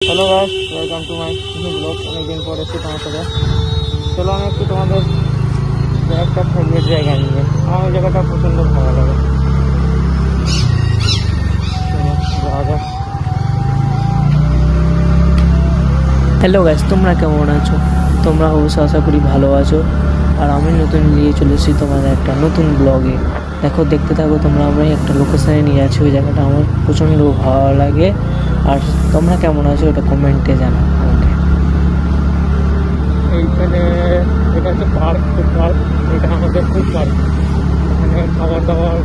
Hello guys, welcome to my new blog. অনেকদিন পর এসে তোমার সাথে চলো আমি একটু তোমাদের একটা ফেভারিট জায়গা নিয়ে আমার ওই জায়গাটা প্রচণ্ড ভালো লাগে। চলো যাওয়া যাক। হ্যালো গাইস, তোমরা কেমন আছো? তোমরা অবশ্যই আশা করি ভালো আছো। আর আমি নতুন নিয়ে চলে এসেছি তোমাদের একটা নতুন ব্লগে। দেখো, দেখতে থাকো তোমরা। আমরা একটা লোকেশনে নিয়ে আছি, ওই জায়গাটা আমার প্রচণ্ড ভালো লাগে। আর তোমরা কেমন আছো এটা কমেন্টে জানাও আমাকে। এইখানে এটা হচ্ছে পার্ক, এটা আমাদের ফুড পার্ক। এখানে খাবার দাবার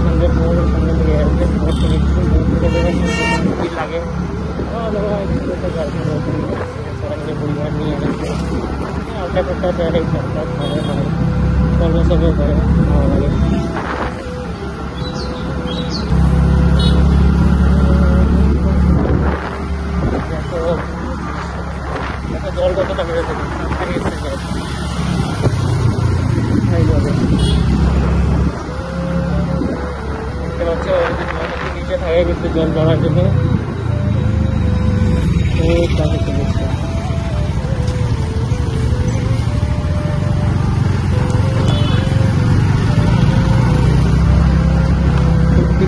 সঙ্গে মোড়ের সঙ্গে লেগে আছে। লাগে খাওয়া দাওয়া সবাই পরিবার নিয়ে আড্ডা টাড্ডা দেয়, গল্প সল্প করে ভালো লাগে। জল কতটা বেড়েছে নিচে থাকে কিন্তু জল পড়ার জন্য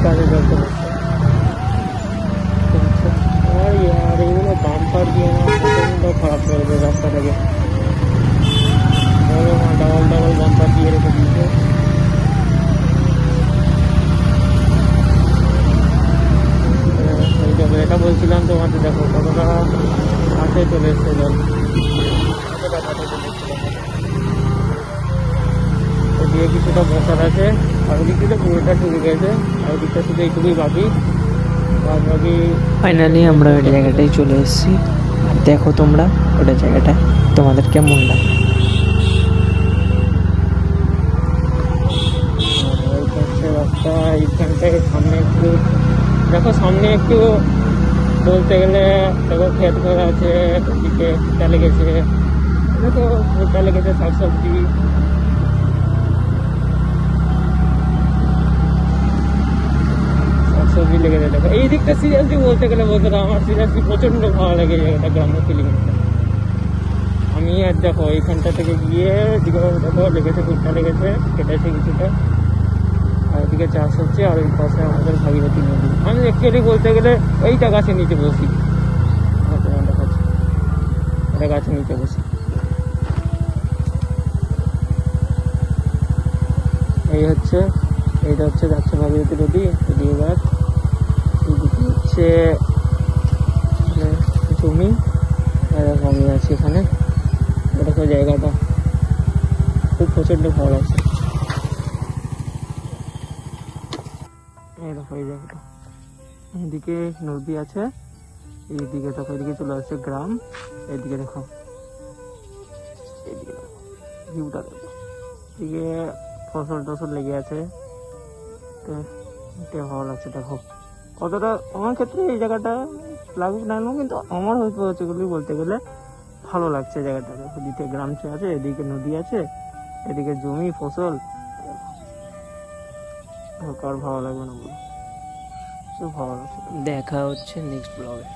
কাজে জল পড়েছে। আর এগুলো বাম্পার দিয়ে না প্রচণ্ড খারাপ করে দেয় রাস্তাটাকে। বড় মা ডাবল ডাবল বাম্পার দিয়ে রেখে দিয়েছে। এটা বলছিলাম তোমাদের, দেখো কতটা কাছে চলে এসছে জল, কতটা কাছে চলে এসছে। দিয়ে কিছুটা বসার আছে, আর ওদিক থেকে পুরোটা ঢুকে গেছে, আর ওদিকটা শুধু এইটুকুই বাকি। ফাইনালি আমরা ওই জায়গাটায় চলে এসেছি। আর দেখো তোমরা ওটা জায়গাটা তোমাদের কেমন লাগে। রাস্তা এইখানটায় সামনে একটু দেখো, সামনে একটু বলতে গেলে দেখো ক্ষেত করা আছে, ওদিকে ভুট্টা লেগেছে, দেখো ভুট্টা লেগেছে, শাকসবজি। শাকসবজি লেগেছে দেখো। এই দিকটা সিরিয়াসলি বলতে গেলে আমার সিরিয়াসলি প্রচণ্ড ভালো লাগে জায়গাটা, গ্রাম্য ফিলিংটা। আমি আর দেখো এইখানটা থেকে গিয়ে দিকে দেখো লেগেছে, ভুট্টা লেগেছে, কেটেছে কিছুটা, আর ওদিকে চাষ হচ্ছে। আর ওই পাশে আমাদের ভাগীরথী নদী। আমি অ্যাকচুয়ালি বলতে গেলে এইটা গাছের নিচে বসি, এটা গাছের নিচে বসি। এইটা হচ্ছে যাচ্ছে ভাগীরথী নদী, ওদিকে গাছ, এদিকে হচ্ছে জমি। এরকম আমি আছি এখানে। দেখো জায়গাটা খুব প্রচণ্ড ভালো লাগছে। দেখো এই জায়গাটা, এদিকে নদী আছে, এইদিকে দেখো, এদিকে চলে আসছে গ্রাম। এইদিকে দেখো, এইদিকে দেখো ভিউটা দেখো, এদিকে ফসল টসল লেগে আছে। তো ভালো লাগছে। দেখো কতটা আমার ক্ষেত্রে এই জায়গাটা লাগুক না, কিন্তু আমার হচ্ছে বলতে গেলে ভালো লাগছে জায়গাটা। দেখো এদিকে গ্রাম আছে, এদিকে নদী আছে, এদিকে জমি ফসল। কার ভালো লাগবে না বলো, খুব ভালো লাগছে। দেখা হচ্ছে নেক্সট ব্লগে।